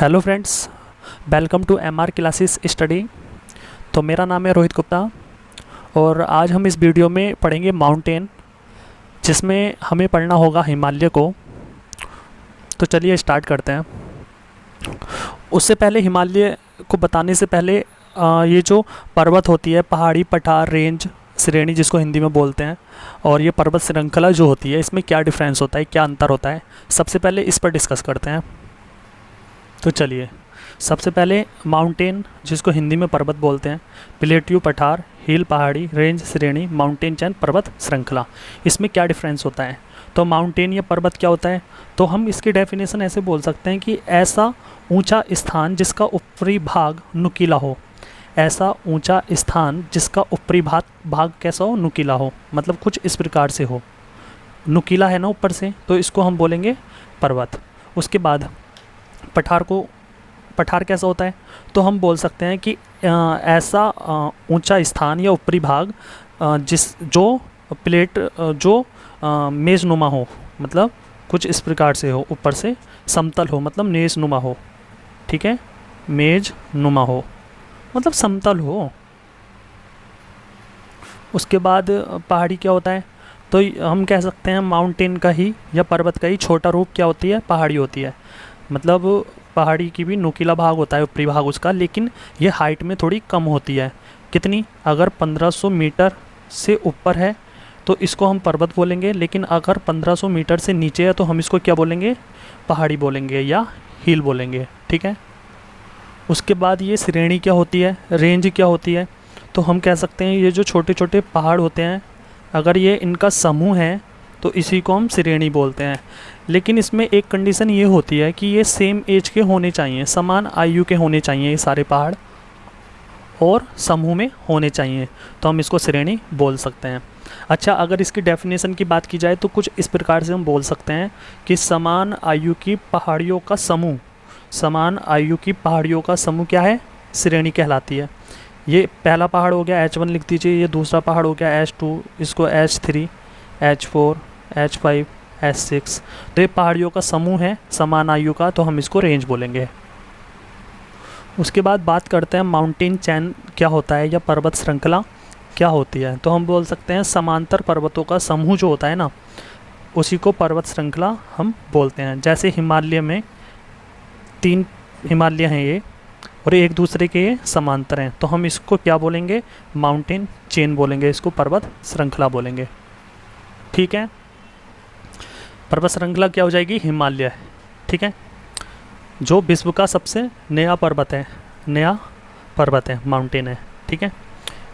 Hello friends, welcome to MR classes study. तो मेरा नाम है रोहित गुप्ता और आज हम इस वीडियो में पढ़ेंगे माउंटेन, जिसमें हमें पढ़ना होगा हिमालय को। तो चलिए स्टार्ट करते हैं। उससे पहले हिमालय को बताने से पहले ये जो पर्वत होती है, पहाड़ी, पठार, रेंज, श्रेणी जिसको हिंदी में बोलते हैं, और ये पर्वत श्रृंखला जो होती है, इसमें क्या डिफरेंस होता है, क्या अंतर होता है, सबसे पहले इस पर डिस्कस करते हैं। तो चलिए, सबसे पहले माउंटेन जिसको हिंदी में पर्वत बोलते हैं, प्लेट्यू, पठार, हिल, पहाड़ी, रेंज, श्रेणी, माउंटेन चैन, पर्वत श्रृंखला, इसमें क्या डिफरेंस होता है। तो माउंटेन या पर्वत क्या होता है, तो हम इसकी डेफिनेशन ऐसे बोल सकते हैं कि ऐसा ऊंचा स्थान जिसका ऊपरी भाग नुकीला हो। ऐसा ऊंचा स्थान जिसका ऊपरी भाग कैसा हो, नुकीला हो, मतलब कुछ इस प्रकार से हो, नुकीला है ना ऊपर से, तो इसको हम बोलेंगे पर्वत। उसके बाद पठार कैसा होता है, तो हम बोल सकते हैं कि ऐसा ऊंचा स्थान या ऊपरी भाग जो मेज़नुमा हो, मतलब कुछ इस प्रकार से हो, ऊपर से समतल हो, मतलब मेज़नुमा हो। ठीक है, मेज़नुमा हो मतलब समतल हो। उसके बाद पहाड़ी क्या होता है, तो हम कह सकते हैं माउंटेन का ही या पर्वत का ही छोटा रूप क्या होती है, पहाड़ी होती है। मतलब पहाड़ी की भी नुकीला भाग होता है, ऊपरी भाग उसका, लेकिन ये हाइट में थोड़ी कम होती है। कितनी, अगर 1500 मीटर से ऊपर है तो इसको हम पर्वत बोलेंगे, लेकिन अगर 1500 मीटर से नीचे है तो हम इसको क्या बोलेंगे, पहाड़ी बोलेंगे या हिल बोलेंगे। ठीक है। उसके बाद ये श्रेणी क्या होती है, रेंज क्या होती है, तो हम कह सकते हैं ये जो छोटे छोटे पहाड़ होते हैं, अगर ये इनका समूह है तो इसी को हम श्रेणी बोलते हैं। लेकिन इसमें एक कंडीशन ये होती है कि ये सेम एज के होने चाहिए, समान आयु के होने चाहिए ये सारे पहाड़, और समूह में होने चाहिए, तो हम इसको श्रेणी बोल सकते हैं। अच्छा, अगर इसकी डेफिनेशन की बात की जाए तो कुछ इस प्रकार से हम बोल सकते हैं कि समान आयु की पहाड़ियों का समूह, समान आयु की पहाड़ियों का समूह क्या है, श्रेणी कहलाती है। ये पहला पहाड़ हो गया H1 लिख दीजिए, ये दूसरा पहाड़ हो गया H2, इसको H3, H4, H5, H6, तो ये पहाड़ियों का समूह है समान आयु का, तो हम इसको रेंज बोलेंगे। उसके बाद बात करते हैं माउंटेन चैन क्या होता है या पर्वत श्रृंखला क्या होती है, तो हम बोल सकते हैं समांतर पर्वतों का समूह जो होता है ना, उसी को पर्वत श्रृंखला हम बोलते हैं। जैसे हिमालय में 3 हिमालय हैं ये, और एक दूसरे के ये समांतर हैं, तो हम इसको क्या बोलेंगे, माउंटेन चेन बोलेंगे, इसको पर्वत श्रृंखला बोलेंगे। ठीक है, पर्वत श्रृंखला क्या हो जाएगी, हिमालय। ठीक है, जो विश्व का सबसे नया पर्वत है, माउंटेन है। ठीक है,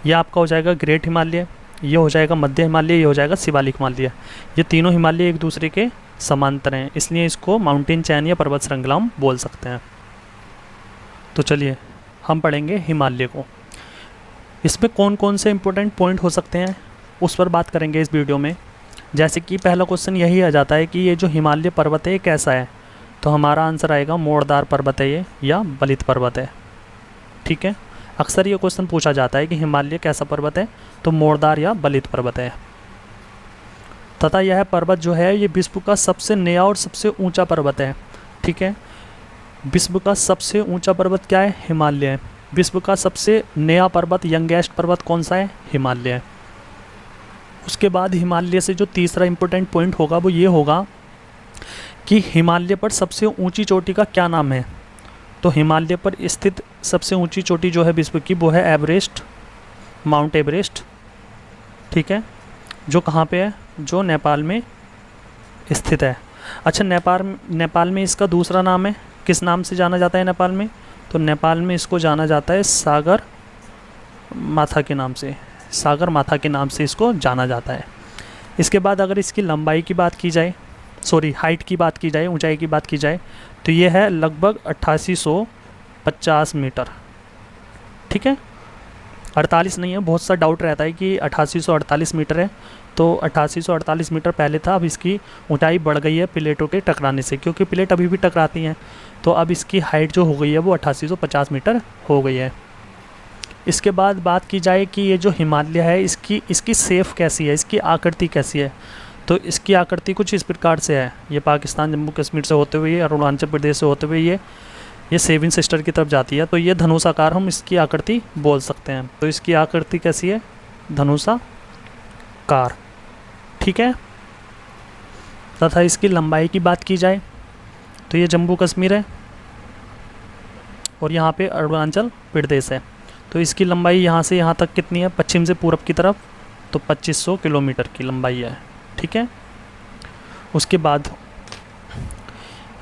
ये आपका हो जाएगा ग्रेट हिमालय, ये हो जाएगा मध्य हिमालय, ये हो जाएगा शिवालिक हिमालय। ये तीनों हिमालय एक दूसरे के समांतर हैं, इसलिए इसको माउंटेन चैन या पर्वत श्रृंखला हम बोल सकते हैं। तो चलिए हम पढ़ेंगे हिमालय को। इसमें कौन कौन से इंपॉर्टेंट पॉइंट हो सकते हैं उस पर बात करेंगे इस वीडियो में। जैसे कि पहला क्वेश्चन यही आ जाता है कि ये जो हिमालय पर्वत है ये कैसा है, तो हमारा आंसर आएगा मोड़दार पर्वत है ये, या बलित पर्वत है। ठीक है, अक्सर ये क्वेश्चन पूछा जाता है कि हिमालय कैसा पर्वत है, तो मोड़दार या बलित पर्वत है। तथा यह पर्वत जो है ये विश्व का सबसे नया और सबसे ऊंचा पर्वत है। ठीक है, विश्व का सबसे ऊंचा पर्वत क्या है, हिमालय है। विश्व का सबसे नया पर्वत, यंगेस्ट पर्वत कौन सा है, हिमालय है। उसके बाद हिमालय से जो तीसरा इंपॉर्टेंट पॉइंट होगा वो ये होगा कि हिमालय पर सबसे ऊंची चोटी का क्या नाम है। तो हिमालय पर स्थित सबसे ऊंची चोटी जो है विश्व की, वो है एवरेस्ट, माउंट एवरेस्ट। ठीक है, जो कहाँ पे है, जो नेपाल में स्थित है। अच्छा, नेपाल में इसका दूसरा नाम है, किस नाम से जाना जाता है नेपाल में, तो नेपाल में इसको जाना जाता है सागर माथा के नाम से, सागर माथा के नाम से इसको जाना जाता है। इसके बाद अगर इसकी लंबाई की बात की जाए, हाइट की बात की जाए, ऊंचाई की बात की जाए, तो ये है लगभग 8850 मीटर। ठीक है, 48 नहीं है, बहुत सा डाउट रहता है कि 8848 मीटर है, तो 8848 मीटर पहले था, अब इसकी ऊंचाई बढ़ गई है प्लेटों के टकराने से, क्योंकि प्लेट अभी भी टकराती हैं, तो अब इसकी हाइट जो हो गई है वो 8850 मीटर हो गई है। इसके बाद बात की जाए कि ये जो हिमालय है इसकी शेप कैसी है, इसकी आकृति कैसी है, तो इसकी आकृति कुछ इस प्रकार से है। ये पाकिस्तान, जम्मू कश्मीर से होते हुए, अरुणाचल प्रदेश से होते हुए ये ये सेवन सिस्टर की तरफ जाती है, तो ये धनुषाकार हम इसकी आकृति बोल सकते हैं। तो इसकी आकृति कैसी है? धनुषाकार, ठीक है। तथा इसकी लंबाई की बात की जाए तो ये जम्मू कश्मीर है और यहाँ पे अरुणाचल प्रदेश है। तो इसकी लंबाई यहाँ से यहाँ तक कितनी है? पश्चिम से पूरब की तरफ, तो 2500 किलोमीटर की लंबाई है, ठीक है। उसके बाद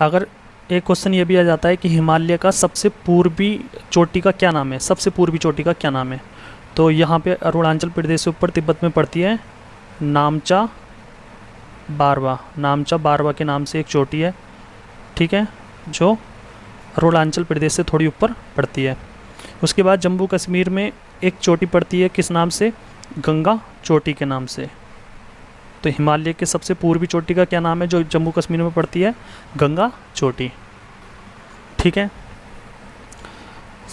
अगर एक क्वेश्चन ये भी आ जाता है कि हिमालय का सबसे पूर्वी चोटी का क्या नाम है? सबसे पूर्वी चोटी का क्या नाम है? तो यहाँ पे अरुणाचल प्रदेश से ऊपर तिब्बत में पड़ती है नामचा बारवा। नामचा बारवा के नाम से एक चोटी है, ठीक है, जो अरुणाचल प्रदेश से थोड़ी ऊपर पड़ती है। उसके बाद जम्मू कश्मीर में एक चोटी पड़ती है, किस नाम से? गंगा चोटी के नाम से। तो हिमालय के सबसे पूर्वी चोटी का क्या नाम है जो जम्मू कश्मीर में पड़ती है? गंगा चोटी, ठीक है।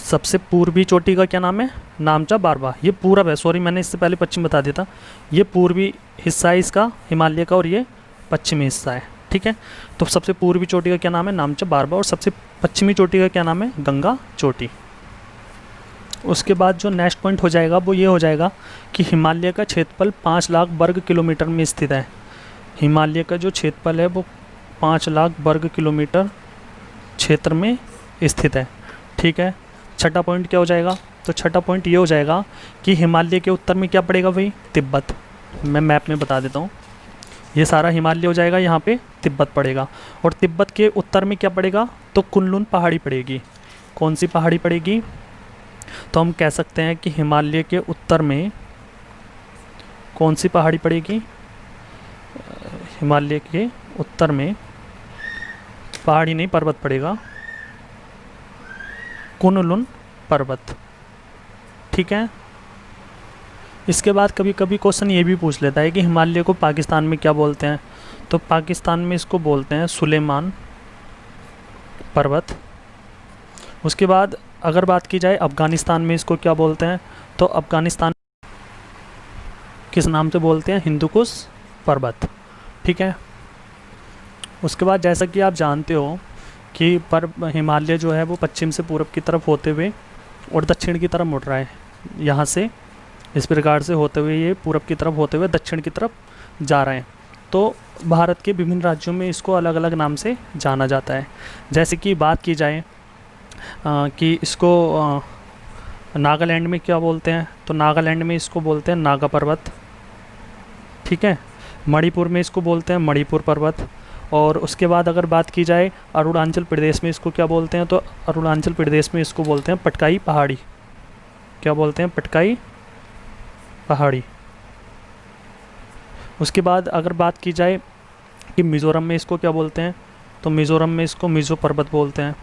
सबसे पूर्वी चोटी का क्या नाम है? नामचा बारवा। ये पूरब है, सॉरी मैंने इससे पहले पश्चिम बता दिया था। ये पूर्वी हिस्सा है इसका हिमालय का और ये पश्चिमी हिस्सा है, ठीक है। तो सबसे पूर्वी चोटी का क्या नाम है? नामचा बारवा। और सबसे पश्चिमी चोटी का क्या नाम है? गंगा चोटी। उसके बाद जो नेक्स्ट पॉइंट हो जाएगा वो ये हो जाएगा कि हिमालय का क्षेत्रफल 5 लाख वर्ग किलोमीटर में स्थित है। हिमालय का जो क्षेत्रफल है वो 5 लाख वर्ग किलोमीटर क्षेत्र में स्थित है, ठीक है। छठा पॉइंट क्या हो जाएगा? तो छठा पॉइंट ये हो जाएगा कि हिमालय के उत्तर में क्या पड़ेगा भाई? तिब्बत। मैं मैप में बता देता हूँ, ये सारा हिमालय हो जाएगा, यहाँ पे तिब्बत पड़ेगा। और तिब्बत के उत्तर में क्या पड़ेगा? तो कुनलुन पहाड़ी पड़ेगी। कौन सी पहाड़ी पड़ेगी? तो हम कह सकते हैं कि हिमालय के उत्तर में कौन सी पहाड़ी पड़ेगी? हिमालय के उत्तर में पहाड़ी नहीं, पर्वत पड़ेगा, कुनलुन पर्वत, ठीक है। इसके बाद कभी कभी क्वेश्चन ये भी पूछ लेता है कि हिमालय को पाकिस्तान में क्या बोलते हैं? तो पाकिस्तान में इसको बोलते हैं सुलेमान पर्वत। उसके बाद अगर बात की जाए अफ़गानिस्तान में इसको क्या बोलते हैं? तो अफ़गानिस्तान किस नाम से बोलते हैं? हिंदुकुश पर्वत, ठीक है। उसके बाद जैसा कि आप जानते हो कि हिमालय जो है वो पश्चिम से पूरब की तरफ होते हुए और दक्षिण की तरफ मुड़ रहा है। यहाँ से इस प्रकार से होते हुए ये पूरब की तरफ होते हुए दक्षिण की तरफ जा रहे हैं। तो भारत के विभिन्न राज्यों में इसको अलग अलग नाम से जाना जाता है। जैसे कि बात की जाए कि इसको नागालैंड में क्या बोलते हैं? तो नागालैंड में इसको बोलते हैं नागा पर्वत, ठीक है। मणिपुर में इसको बोलते हैं मणिपुर पर्वत। और उसके बाद अगर बात की जाए अरुणाचल प्रदेश में इसको क्या बोलते हैं? तो अरुणाचल प्रदेश में इसको बोलते हैं पटकाई पहाड़ी। क्या बोलते हैं? पटकाई पहाड़ी। उसके बाद अगर बात की जाए कि मिज़ोरम में इसको क्या बोलते हैं? तो मिज़ोरम में इसको मिज़ो पर्वत बोलते हैं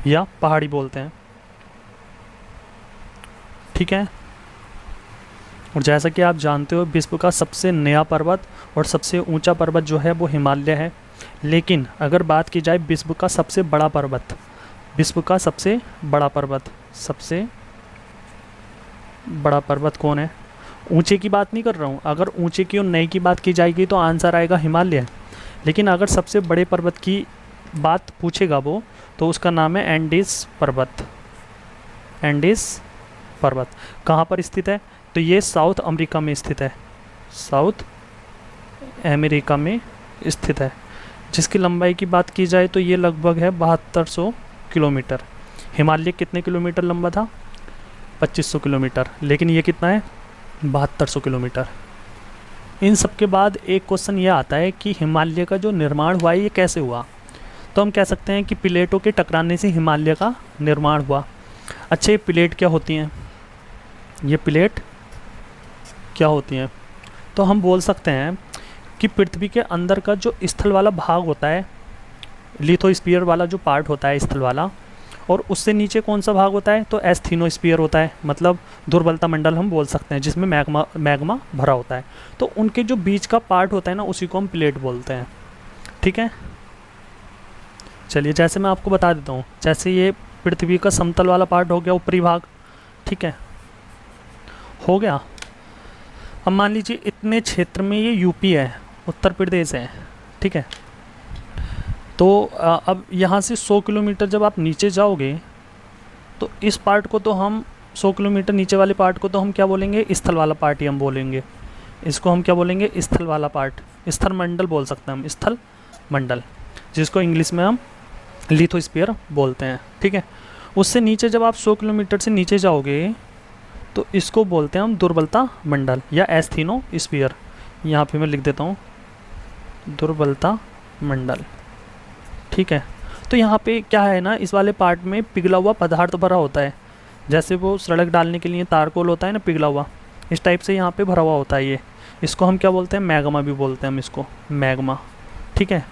या पहाड़ी बोलते हैं, ठीक है। और जैसा कि आप जानते हो विश्व का सबसे नया पर्वत और सबसे ऊंचा पर्वत जो है वो हिमालय है। लेकिन अगर बात की जाए विश्व का सबसे बड़ा पर्वत, विश्व का सबसे बड़ा पर्वत, सबसे बड़ा पर्वत कौन है? ऊंचे की बात नहीं कर रहा हूँ, अगर ऊंचे की और नए की बात की जाएगी तो आंसर आएगा हिमालय। लेकिन अगर सबसे बड़े पर्वत की बात पूछेगा वो, तो उसका नाम है एंडीज पर्वत। एंडीज पर्वत कहाँ पर स्थित है? तो ये साउथ अमेरिका में स्थित है, साउथ अमेरिका में स्थित है। जिसकी लंबाई की बात की जाए तो ये लगभग है 7200 किलोमीटर। हिमालय कितने किलोमीटर लंबा था? 2500 किलोमीटर। लेकिन ये कितना है? 7200 किलोमीटर। इन सब के बाद एक क्वेश्चन ये आता है कि हिमालय का जो निर्माण हुआ है ये कैसे हुआ? तो हम कह सकते हैं कि प्लेटों के टकराने से हिमालय का निर्माण हुआ। अच्छा, ये प्लेट क्या होती हैं? ये प्लेट क्या होती हैं? तो हम बोल सकते हैं कि पृथ्वी के अंदर का जो स्थल वाला भाग होता है, लिथोस्फीयर वाला जो पार्ट होता है स्थल वाला, और उससे नीचे कौन सा भाग होता है? तो एस्थीनोस्फीयर होता है, मतलब दुर्बलता मंडल हम बोल सकते हैं, जिसमें मैग्मा भरा होता है। तो उनके जो बीच का पार्ट होता है ना, उसी को हम प्लेट बोलते हैं, ठीक है। चलिए, जैसे मैं आपको बता देता हूँ, जैसे ये पृथ्वी का समतल वाला पार्ट हो गया, ऊपरी भाग, ठीक है, हो गया। अब मान लीजिए इतने क्षेत्र में ये यूपी है, उत्तर प्रदेश है, ठीक है। तो अब यहाँ से 100 किलोमीटर जब आप नीचे जाओगे तो इस पार्ट को तो हम 100 किलोमीटर नीचे वाले पार्ट को तो हम क्या बोलेंगे, स्थल वाला पार्ट ही हम बोलेंगे। इसको हम क्या बोलेंगे, स्थल वाला पार्ट, स्थल मंडल बोल सकते हैं हम, स्थल मंडल, जिसको इंग्लिश में हम लिथोस्फीयर बोलते हैं। ठीक है, उससे नीचे जब आप 100 किलोमीटर से नीचे जाओगे तो इसको बोलते हैं हम दुर्बलता मंडल या एस्थीनोस्फीयर। यहाँ पे मैं लिख देता हूँ दुर्बलता मंडल। ठीक है, तो यहाँ पे क्या है ना, इस वाले पार्ट में पिघला हुआ पदार्थ भरा होता है, जैसे वो सड़क डालने के लिए तारकोल होता है ना पिघला हुआ, इस टाइप से यहाँ पे भरा हुआ होता है ये। इसको हम क्या बोलते हैं, मैग्मा भी बोलते हैं हम इसको, मैग्मा। ठीक है,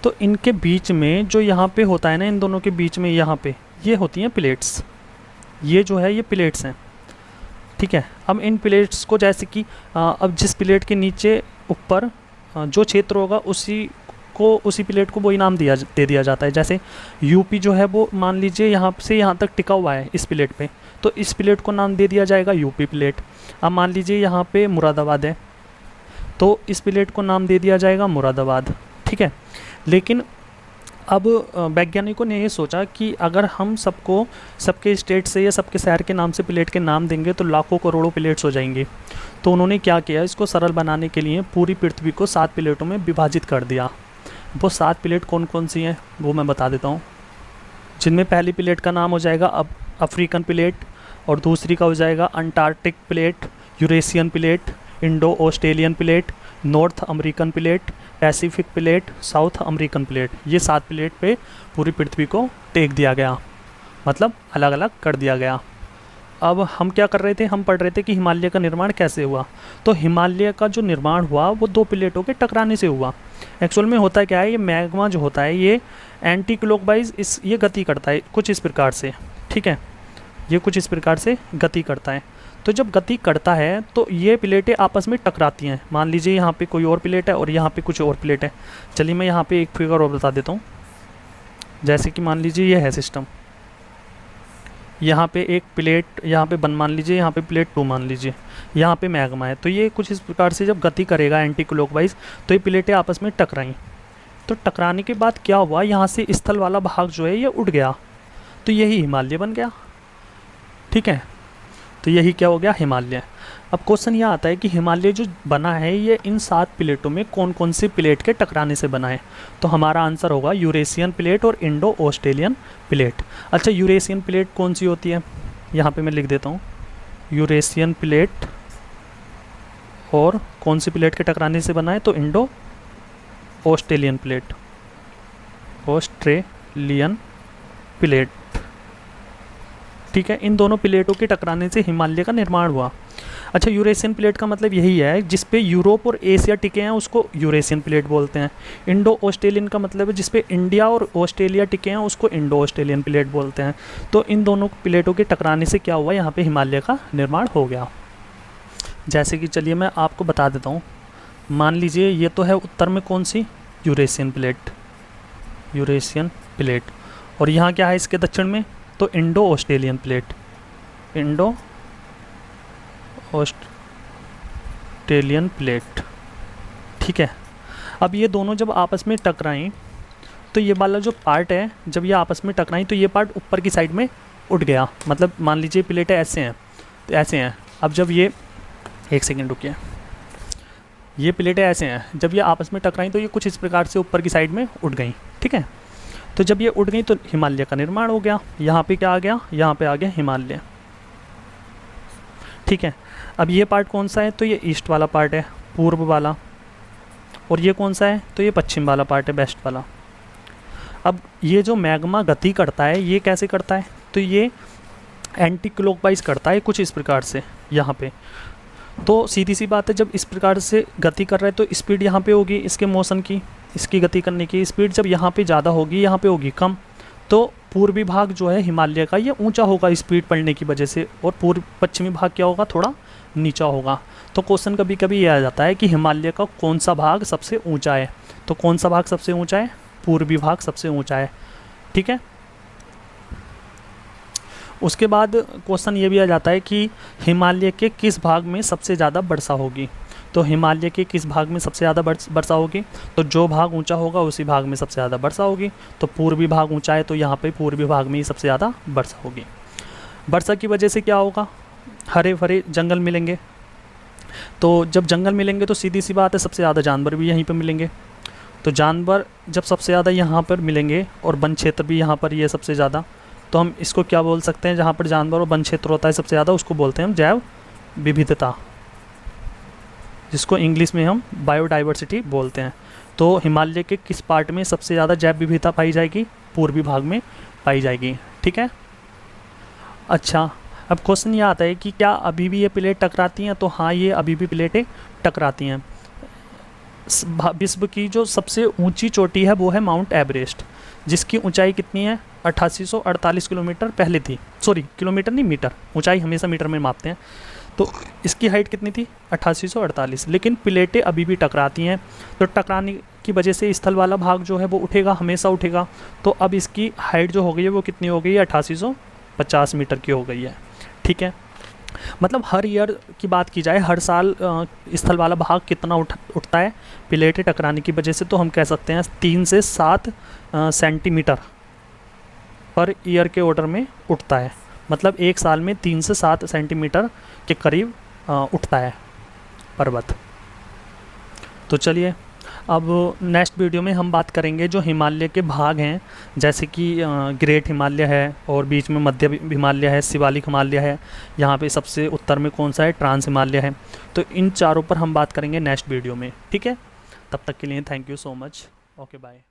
तो इनके बीच में जो यहाँ पे होता है ना, इन दोनों के बीच में यहाँ पे ये होती हैं प्लेट्स, ये जो है ये प्लेट्स हैं। ठीक है, अब इन प्लेट्स को जैसे कि अब जिस प्लेट के नीचे ऊपर जो क्षेत्र होगा उसी प्लेट को वही नाम दे दिया जाता है। जैसे यूपी जो है वो मान लीजिए यहाँ से यहाँ तक टिका हुआ है इस प्लेट पे, तो इस प्लेट को नाम दे दिया जाएगा यूपी प्लेट। अब मान लीजिए यहाँ पे मुरादाबाद है, तो इस प्लेट को नाम दे दिया जाएगा मुरादाबाद। ठीक है, लेकिन अब वैज्ञानिकों ने ये सोचा कि अगर हम सबको सबके स्टेट से या सबके शहर के नाम से प्लेट के नाम देंगे तो लाखों करोड़ों प्लेट्स हो जाएंगी। तो उन्होंने क्या किया, इसको सरल बनाने के लिए पूरी पृथ्वी को 7 प्लेटों में विभाजित कर दिया। वो 7 प्लेट कौन कौन सी हैं वो मैं बता देता हूँ, जिनमें पहली प्लेट का नाम हो जाएगा अफ्रीकन प्लेट, और दूसरी का हो जाएगा Antarctic plate, Eurasian plate, Indo Australian plate, north American plate, Pacific plate, south American plate. ये 7 प्लेट पे पूरी पृथ्वी को टेक दिया गया, मतलब अलग अलग कर दिया गया। अब हम क्या कर रहे थे, हम पढ़ रहे थे कि हिमालय का निर्माण कैसे हुआ। तो हिमालय का जो निर्माण हुआ वो 2 प्लेटों के टकराने से हुआ। एक्चुअल में होता क्या है, ये मैग्मा जो होता है ये एंटी क्लॉकवाइज ये गति करता है कुछ इस प्रकार से। ठीक है, ये कुछ इस प्रकार से गति करता है। तो जब गति करता है तो ये प्लेटें आपस में टकराती हैं। मान लीजिए यहाँ पे कोई और प्लेट है और यहाँ पे कुछ और प्लेट है। चलिए मैं यहाँ पे एक फिगर और बता देता हूँ। जैसे कि मान लीजिए ये है सिस्टम, यहाँ पे एक प्लेट, यहाँ पे मान लीजिए, यहाँ पे प्लेट 2 मान लीजिए, यहाँ पे मैग्मा है। तो ये कुछ इस प्रकार से जब गति करेगा एंटी क्लॉकवाइज तो ये प्लेटें आपस में टकराई। तो टकराने के बाद क्या हुआ, यहाँ से स्थल वाला भाग जो है ये उठ गया, तो यही हिमालय बन गया। ठीक है, तो यही क्या हो गया, हिमालय। अब क्वेश्चन यह आता है कि हिमालय जो बना है ये इन 7 प्लेटों में कौन कौन सी प्लेट के टकराने से बना है। तो हमारा आंसर होगा यूरेशियन प्लेट और इंडो ऑस्ट्रेलियन प्लेट। अच्छा, यूरेशियन प्लेट कौन सी होती है, यहाँ पे मैं लिख देता हूँ, यूरेशियन प्लेट और कौन सी प्लेट के टकराने से बना है, तो Indo Australian plate, Australian plate. ठीक है, इन दोनों प्लेटों के टकराने से हिमालय का निर्माण हुआ। अच्छा, यूरेशियन प्लेट का मतलब यही है जिस पे यूरोप और एशिया टिके हैं उसको यूरेशियन प्लेट बोलते हैं। इंडो ऑस्ट्रेलियन का मतलब है जिस पे इंडिया और ऑस्ट्रेलिया टिके हैं उसको इंडो ऑस्ट्रेलियन प्लेट बोलते हैं। तो इन दोनों प्लेटों के टकराने से क्या हुआ, यहाँ पे हिमालय का निर्माण हो गया। जैसे कि चलिए मैं आपको बता देता हूँ, मान लीजिए ये तो है उत्तर में कौन सी, यूरेशियन प्लेट, यूरेशियन प्लेट, और यहाँ क्या है इसके दक्षिण में, तो Indo Australian plate, Indo Australian plate. ठीक है, अब ये दोनों जब आपस में टकराएं तो ये वाला जो पार्ट है, जब ये आपस में टकराएं तो ये पार्ट ऊपर की साइड में उठ गया। मतलब मान लीजिए प्लेटें ऐसे हैं, तो ऐसे हैं। अब जब ये, एक सेकेंड रुकिए, ये प्लेटें ऐसे हैं, जब ये आपस में टकराई तो ये कुछ इस प्रकार से ऊपर की साइड में उठ गई। ठीक है, तो जब ये उठ गई तो हिमालय का निर्माण हो गया। यहाँ पे क्या आ गया, यहाँ पे आ गया हिमालय। ठीक है, अब ये पार्ट कौन सा है, तो ये ईस्ट वाला पार्ट है, पूर्व वाला, और ये कौन सा है, तो ये पश्चिम वाला पार्ट है, वेस्ट वाला। अब ये जो मैग्मा गति करता है ये कैसे करता है, तो ये एंटी क्लॉकवाइज करता है कुछ इस प्रकार से यहाँ पे। तो सीधी सी बात है, जब इस प्रकार से गति कर रहा है तो स्पीड यहाँ पे होगी इसके मोशन की, इसकी गति करने की स्पीड जब यहाँ पे ज़्यादा होगी, यहाँ पे होगी कम। तो पूर्वी भाग जो है हिमालय का ये ऊंचा होगा स्पीड पड़ने की वजह से, और पूर्व पश्चिमी भाग क्या होगा, थोड़ा नीचा होगा। तो क्वेश्चन कभी कभी ये आ जाता है कि हिमालय का कौन सा भाग सबसे ऊंचा है, तो कौन सा भाग सबसे ऊंचा है, पूर्वी भाग सबसे ऊंचा है। ठीक है, उसके बाद क्वेश्चन ये भी आ जाता है कि हिमालय के किस भाग में सबसे ज़्यादा वर्षा होगी। तो हिमालय के किस भाग में सबसे ज़्यादा वर्षा होगी? तो जो भाग ऊंचा होगा उसी भाग में सबसे ज़्यादा वर्षा होगी। तो पूर्वी भाग ऊंचा है तो यहाँ पे पूर्वी भाग में ही सबसे ज़्यादा वर्षा होगी। वर्षा की वजह से क्या होगा? हरे भरे जंगल मिलेंगे। तो जब जंगल मिलेंगे तो सीधी सी बात है सबसे ज़्यादा जानवर भी यहीं पर मिलेंगे। तो जानवर जब सबसे ज़्यादा यहाँ पर मिलेंगे और वन क्षेत्र भी यहाँ पर ये सबसे ज़्यादा, तो हम इसको क्या बोल सकते हैं? जहाँ पर जानवर और वन क्षेत्र होता है सबसे ज़्यादा उसको बोलते हैं हम जैव विविधता, जिसको इंग्लिश में हम बायोडाइवर्सिटी बोलते हैं। तो हिमालय के किस पार्ट में सबसे ज़्यादा जैव विविधता पाई जाएगी? पूर्वी भाग में पाई जाएगी। ठीक है। अच्छा, अब क्वेश्चन ये आता है कि क्या अभी भी ये प्लेट टकराती हैं? तो हाँ, ये अभी भी प्लेटें टकराती हैं। विश्व की जो सबसे ऊंची चोटी है वो है माउंट एवरेस्ट, जिसकी ऊंचाई कितनी है? 8848 किलोमीटर पहले थी। सॉरी, किलोमीटर नहीं, मीटर। ऊंचाई हमेशा मीटर में मापते हैं। तो इसकी हाइट कितनी थी? 8848। लेकिन प्लेटें अभी भी टकराती हैं। तो टकराने की वजह से स्थल वाला भाग जो है वो उठेगा, हमेशा उठेगा। तो अब इसकी हाइट जो हो गई है वो कितनी हो गई है? 8850 मीटर की हो गई है। ठीक है। मतलब हर ईयर की बात की जाए, हर साल स्थल वाला भाग कितना उठता है प्लेटें टकराने की वजह से? तो हम कह सकते हैं 3 से 7 सेंटीमीटर पर ईयर के ऑर्डर में उठता है। मतलब एक साल में 3 से 7 सेंटीमीटर के करीब उठता है पर्वत। तो चलिए, अब नेक्स्ट वीडियो में हम बात करेंगे जो हिमालय के भाग हैं, जैसे कि ग्रेट हिमालय है और बीच में मध्य हिमालय है, शिवालिक हिमालय है, यहाँ पे सबसे उत्तर में कौन सा है? ट्रांस हिमालय है। तो इन चारों पर हम बात करेंगे नेक्स्ट वीडियो में। ठीक है, तब तक के लिए thank you so much. Okay, bye.